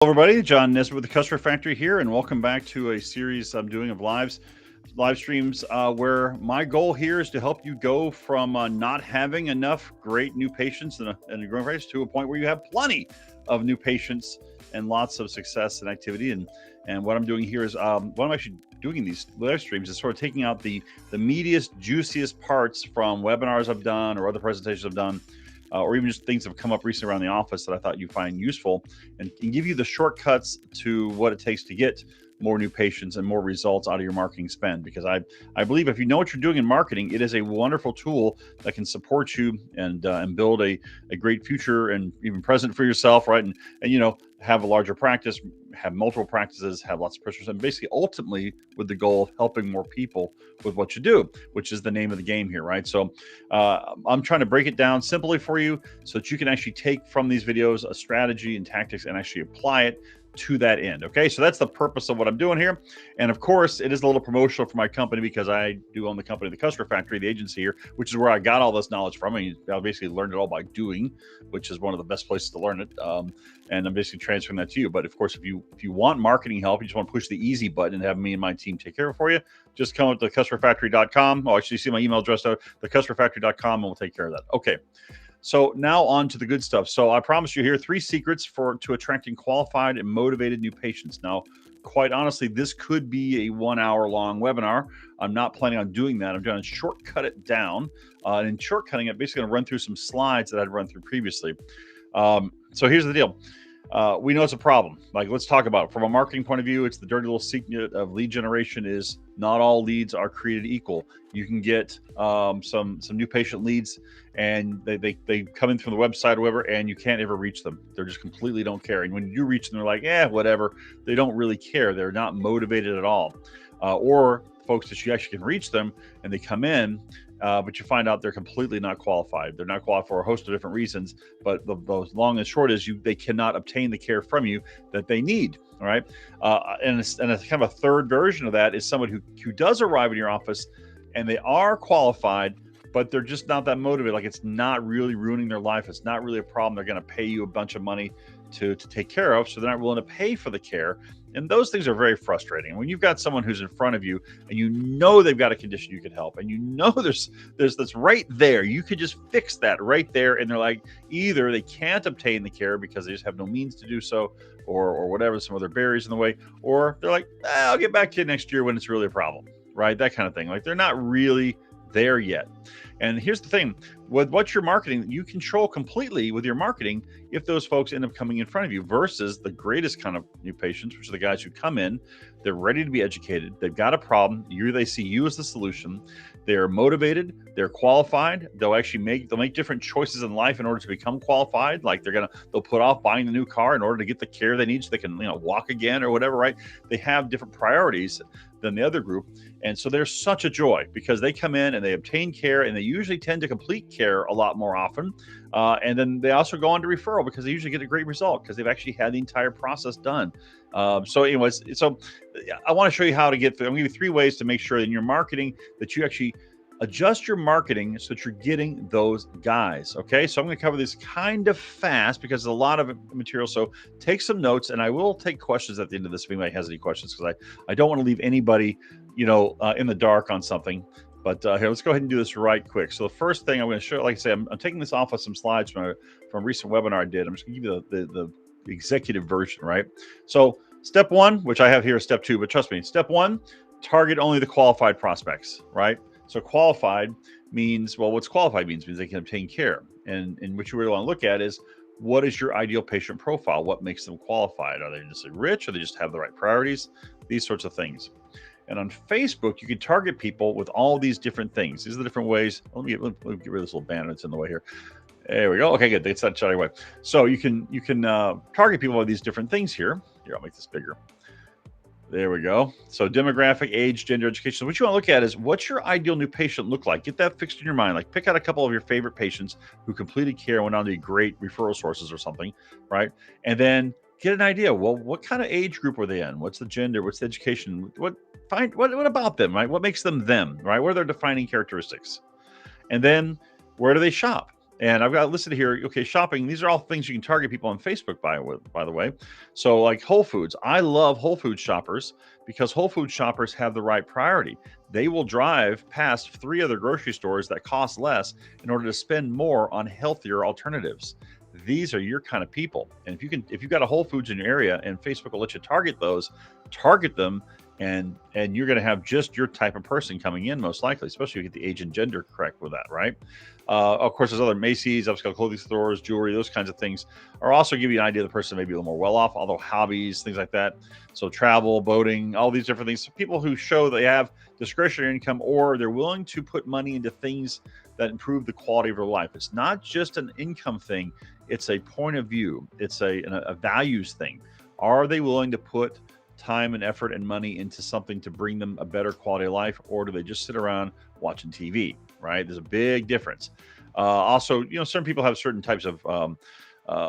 Hello, everybody. John Nesbitt with the Customer Factory here, and welcome back to a series I'm doing of live streams, where my goal here is to help you go from not having enough great new patients and a growing price to a point where you have plenty of new patients and lots of success and activity. And what I'm doing here is what I'm actually doing in these live streams is sort of taking out the meatiest, juiciest parts from webinars I've done or other presentations I've done. Or even just things that have come up recently around the office that I thought you'd find useful, and can give you the shortcuts to what it takes to get more new patients and more results out of your marketing spend. Because I believe if you know what you're doing in marketing, it is a wonderful tool that can support you and build a great future and even present for yourself, right? And have a larger practice, have multiple practices, have lots of pressures, and basically ultimately with the goal of helping more people with what you do, which is the name of the game here, right? So I'm trying to break it down simply for you so that you can actually take from these videos a strategy and tactics and actually apply it to that end. Okay, so that's the purpose of what I'm doing here. And of course, it is a little promotional for my company because I do own the company, the Customer Factory, the agency here, which is where I got all this knowledge from. I basically learned it all by doing, which is one of the best places to learn it. And I'm basically transferring that to you. But of course, if you want marketing help, you just want to push the easy button and have me and my team take care of it for you, just come up to thecustomerfactory.com. Oh, actually, you see my email address out, thecustomerfactory.com, and we'll take care of that. Okay. So now on to the good stuff. So I promised you here 3 secrets to attracting qualified and motivated new patients. Now, quite honestly, this could be a 1-hour-long webinar. I'm not planning on doing that. I'm going to shortcut it down. And in shortcutting it, basically going to run through some slides that I'd run through previously. So here's the deal. We know it's a problem. Like, let's talk about it. From a marketing point of view, it's the dirty little secret of lead generation is not all leads are created equal. You can get some new patient leads and they come in from the website or whatever, and you can't ever reach them. They're just completely don't care. And when you do reach them, they're like, whatever. They don't really care. They're not motivated at all. Or folks that you actually can reach them and they come in, but you find out they're completely not qualified. They're not qualified for a host of different reasons, but the long and short is they cannot obtain the care from you that they need. All right. And a kind of a third version of that is someone who does arrive in your office and they are qualified, but they're just not that motivated. Like, it's not really ruining their life. It's not really a problem. They're going to pay you a bunch of money to take care of, so they're not willing to pay for the care. And those things are very frustrating. When you've got someone who's in front of you and you know they've got a condition you could help, and you know there's that's right there, you could just fix that right there. And they're like, either they can't obtain the care because they just have no means to do so, or whatever, some other barriers in the way, or they're like, I'll get back to you next year when it's really a problem, right? That kind of thing. Like, they're not really there yet. And here's the thing, with what you're marketing, you control completely with your marketing if those folks end up coming in front of you, versus the greatest kind of new patients, which are the guys who come in, they're ready to be educated, they've got a problem, they see you as the solution, they're motivated, they're qualified, they'll make different choices in life in order to become qualified. Like, they'll put off buying the new car in order to get the care they need so they can walk again or whatever, right? They have different priorities than the other group. And so they're such a joy because they come in and they obtain care, and they usually tend to complete care a lot more often. And then they also go on to referral because they usually get a great result because they've actually had the entire process done. So anyways, I want to show you how to get through. I'm going to give you 3 ways to make sure in your marketing that you actually adjust your marketing so that you're getting those guys. Okay, so I'm going to cover this kind of fast because there's a lot of material. So take some notes, and I will take questions at the end of this if anybody has any questions, because I don't want to leave anybody in the dark on something. But here, let's go ahead and do this right quick. So the first thing I'm going to show, like I say, I'm taking this off of some slides from a recent webinar I did. I'm just going to give you the executive version, right? So step 1, which I have here, is step 2, but trust me, step 1, target only the qualified prospects, right? So qualified means, what's qualified means they can obtain care. And what you really want to look at is, what is your ideal patient profile? What makes them qualified? Are they just rich? Or they just have the right priorities? These sorts of things. And on Facebook, you can target people with all these different things. These are the different ways. Let me get rid of this little banner that's in the way here. There we go. Okay, good. It's not shutting away. So you can target people with these different things here. Here, I'll make this bigger. There we go. So demographic, age, gender, education. So what you want to look at is, what's your ideal new patient look like? Get that fixed in your mind. Like, pick out a couple of your favorite patients who completed care and went on to be great referral sources or something, right? And then get an idea. Well, what kind of age group were they in? What's the gender? What's the education? What about them, right? What makes them them, right? What are their defining characteristics? And then, where do they shop? And I've got listed here, okay, shopping. These are all things you can target people on Facebook by the way. So like Whole Foods. I love Whole Foods shoppers because Whole Foods shoppers have the right priority. They will drive past 3 other grocery stores that cost less in order to spend more on healthier alternatives. These are your kind of people. And if you've got a Whole Foods in your area and Facebook will let you target those, target them, and you're going to have just your type of person coming in, most likely, especially if you get the age and gender correct with that, right? Of course, there's other Macy's, upscale clothing stores, jewelry, those kinds of things are also give you an idea of the person maybe a little more well off, although hobbies, things like that. So travel, boating, all these different things. So people who show they have discretionary income or they're willing to put money into things that improve the quality of their life. It's not just an income thing. It's a point of view. It's a values thing. Are they willing to put time and effort and money into something to bring them a better quality of life, or do they just sit around watching TV? Right? There's a big difference. Also, certain people have certain types of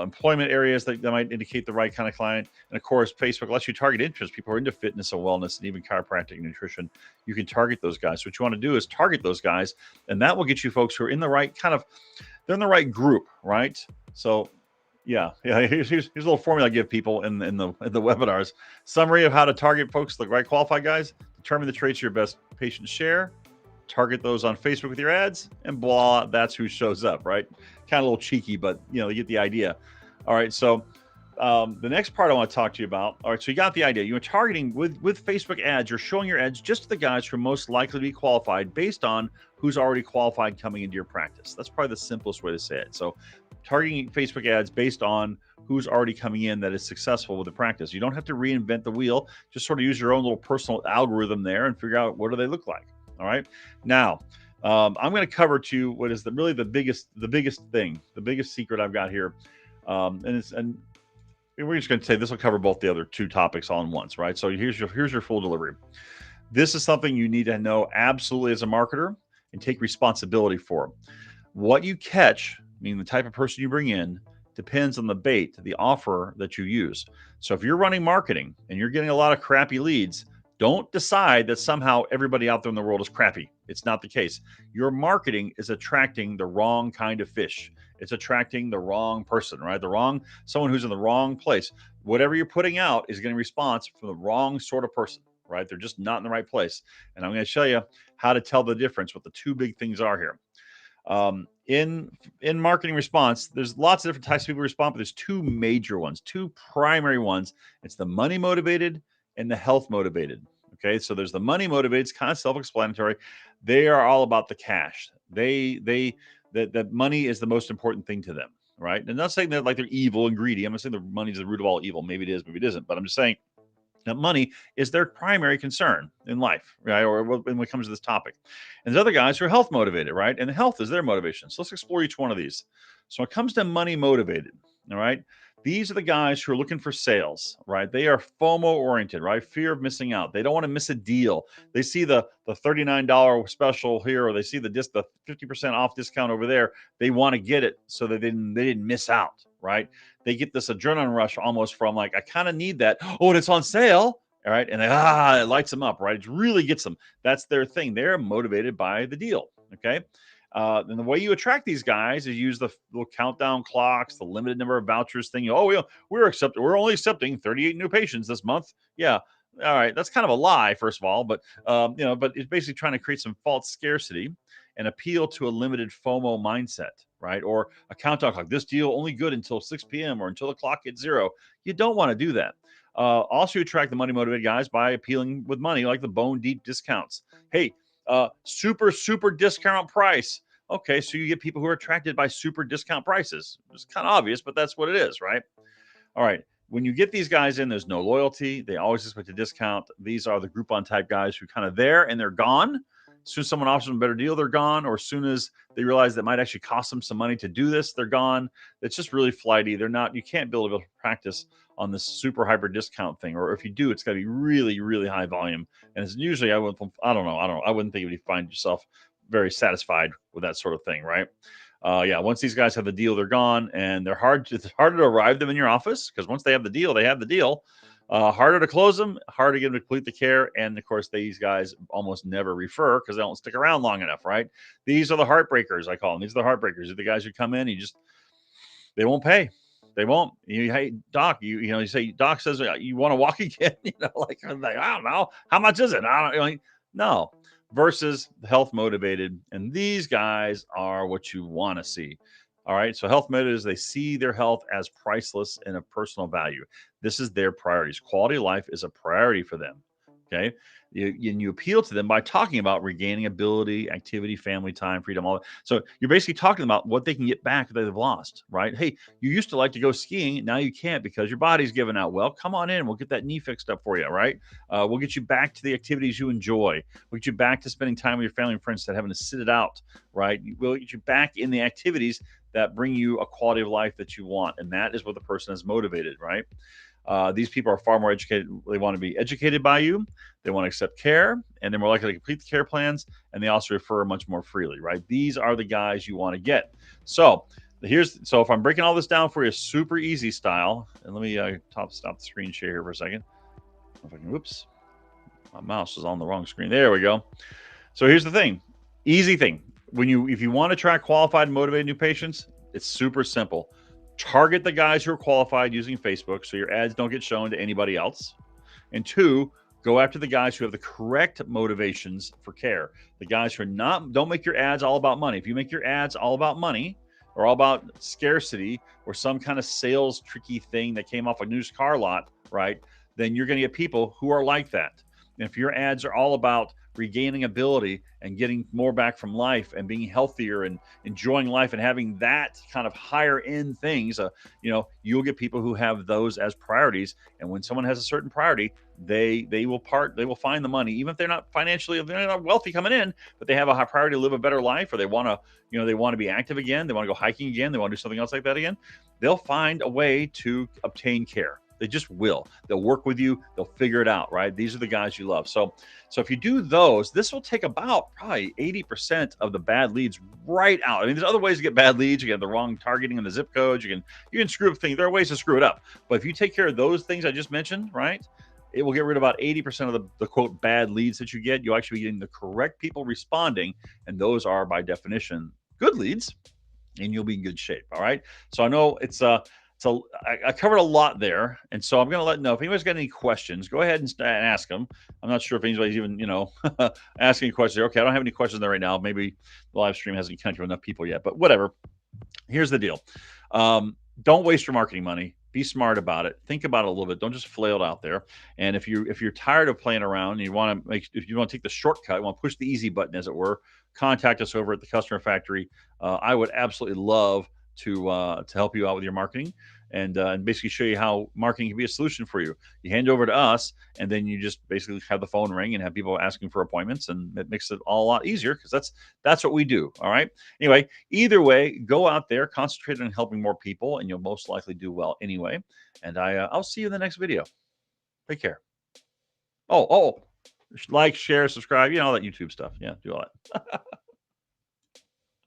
employment areas that might indicate the right kind of client. And of course, Facebook lets you target interests. People who are into fitness and wellness and even chiropractic and nutrition. You can target those guys. So what you want to do is target those guys, and that will get you folks who are in the right they're in the right group, right? So yeah. Here's a little formula I give people in the webinars. Summary of how to target folks, the right qualified guys. Determine the traits of your best patients share. Target those on Facebook with your ads, and blah, that's who shows up, right? Kind of a little cheeky, but you get the idea. All right, so the next part I want to talk to you about. All right, so you got the idea. You're targeting with Facebook ads. You're showing your ads just to the guys who are most likely to be qualified based on who's already qualified coming into your practice. That's probably the simplest way to say it. So targeting Facebook ads based on who's already coming in that is successful with the practice. You don't have to reinvent the wheel. Just sort of use your own little personal algorithm there and figure out what do they look like. All right. Now, I'm going to cover to you what is really the biggest thing, the biggest secret I've got here. And we're just going to say this will cover both the other 2 topics all in once, right? So here's your full delivery. This is something you need to know absolutely as a marketer and take responsibility for. What you catch, meaning the type of person you bring in, depends on the bait, the offer that you use. So if you're running marketing and you're getting a lot of crappy leads, don't decide that somehow everybody out there in the world is crappy. It's not the case. Your marketing is attracting the wrong kind of fish. It's attracting the wrong person, right? Someone who's in the wrong place. Whatever you're putting out is getting a response from the wrong sort of person, right? They're just not in the right place. And I'm going to show you how to tell the difference, what the 2 big things are here. In marketing response, there's lots of different types of people respond, but there's 2 major ones, 2 primary ones. It's the money motivated and the health motivated. Okay, so there's the money motivated. It's kind of self-explanatory. They are all about the cash. That money is the most important thing to them, right? And I'm not saying that like they're evil and greedy. I'm not saying the money is the root of all evil. Maybe it is, maybe it isn't. But I'm just saying that money is their primary concern in life, right? Or when it comes to this topic. And there's other guys who are health motivated, right? And the health is their motivation. So let's explore each one of these. So when it comes to money motivated, all right, these are the guys who are looking for sales, right? They are FOMO oriented, right? Fear of missing out. They don't want to miss a deal. They see the $39 special here, or they see the 50% off discount over there. They want to get it so that they didn't miss out, right? They get this adrenaline rush almost from like, I kind of need that. Oh, and it's on sale. All right. And it lights them up, right? It really gets them. That's their thing. They're motivated by the deal. Okay. And the way you attract these guys is use the little countdown clocks, the limited number of vouchers thing. We're only accepting 38 new patients this month. Yeah. All right. That's kind of a lie, first of all, but but it's basically trying to create some false scarcity and appeal to a limited FOMO mindset, right? Or a countdown clock. This deal only good until 6 p.m. or until the clock hits 0. You don't want to do that. Also, attract the money motivated guys by appealing with money, like the bone deep discounts. Hey, super discount price. Okay, so you get people who are attracted by super discount prices. It's kind of obvious, but that's what it is, right? All right. When you get these guys in, there's no loyalty. They always expect a discount. These are the Groupon type guys who kind of there and they're gone. As soon as someone offers them a better deal, they're gone. Or as soon as they realize that might actually cost them some money to do this, they're gone. It's just really flighty. You can't build a practice on this super hyper discount thing. Or if you do, it's got to be really, really high volume. And it's usually, I wouldn't think you would find yourself very satisfied with that sort of thing, right? Once these guys have the deal, they're gone, and it's harder to arrive them in your office because once they have the deal, they have the deal. Harder to close them, harder to get them to complete the care. And of course, these guys almost never refer because they don't stick around long enough, right? These are the heartbreakers, I call them. These are the heartbreakers. They're the guys who come in, you just, they won't pay. They won't. You, hey, doc, you know, you say, doc says, you want to walk again? You know, like, I don't know. How much is it? I don't, you know, no. Versus health motivated. And these guys are what you want to see. All right. So health motivated is they see their health as priceless and of personal value. This is their priorities. Quality of life is a priority for them. Okay. You appeal to them by talking about regaining ability, activity, family time, freedom, all that. So you're basically talking about what they can get back that they've lost, right? Hey, you used to like to go skiing. Now you can't because your body's given out. Well, come on in. We'll get that knee fixed up for you, right? We'll get you back to the activities you enjoy. We'll get you back to spending time with your family and friends instead of having to sit it out, right? We'll get you back in the activities that bring you a quality of life that you want. And that is what the person is motivated, right? These people are far more educated. They want to be educated by you. They want to accept care, and they're more likely to complete the care plans. And they also refer much more freely, right? These are the guys you want to get. So so if I'm breaking all this down for you, super easy style. And let me stop the screen share here for a second. If I can, whoops, my mouse is on the wrong screen. There we go. So here's the thing, easy thing. If you want to track qualified and motivated new patients, it's super simple. Target the guys who are qualified using Facebook so your ads don't get shown to anybody else. And two, go after the guys who have the correct motivations for care. The guys who are not, don't make your ads all about money. If you make your ads all about money or all about scarcity or some kind of sales tricky thing that came off a used car lot, right? Then you're going to get people who are like that. And if your ads are all about regaining ability and getting more back from life and being healthier and enjoying life and having that kind of higher end things, you'll get people who have those as priorities. And when someone has a certain priority, they will find the money, even if they're not financially, they're not wealthy coming in, but they have a high priority to live a better life, or they want to, they want to be active again. They want to go hiking again. They want to do something else like that again. They'll find a way to obtain care. They just will. They'll work with you. They'll figure it out, right? These are the guys you love. So if you do those, this will take about probably 80% of the bad leads right out. I mean, there's other ways to get bad leads. You get the wrong targeting in the zip codes. You can screw up things. There are ways to screw it up. But if you take care of those things I just mentioned, right, it will get rid of about 80% of the quote bad leads that you get. You'll actually be getting the correct people responding, and those are by definition good leads, and you'll be in good shape. All right. So I know so I covered a lot there, and so I'm going to let know if anybody's got any questions. Go ahead and ask them. I'm not sure if anybody's even asking questions. Okay, I don't have any questions there right now. Maybe the live stream hasn't connected with enough people yet, but whatever. Here's the deal: don't waste your marketing money. Be smart about it. Think about it a little bit. Don't just flail it out there. And if you're tired of playing around, and if you want to take the shortcut, you want to push the easy button, as it were, contact us over at the Customer Factory. I would absolutely love to help you out with your marketing and basically show you how marketing can be a solution for you. You hand it over to us, and then you just basically have the phone ring and have people asking for appointments, and it makes it all a lot easier because that's what we do. All right. Anyway, either way, go out there, concentrate on helping more people, and you'll most likely do well anyway. And I'll see you in the next video. Take care. Oh, like, share, subscribe, all that YouTube stuff. Yeah, do all that.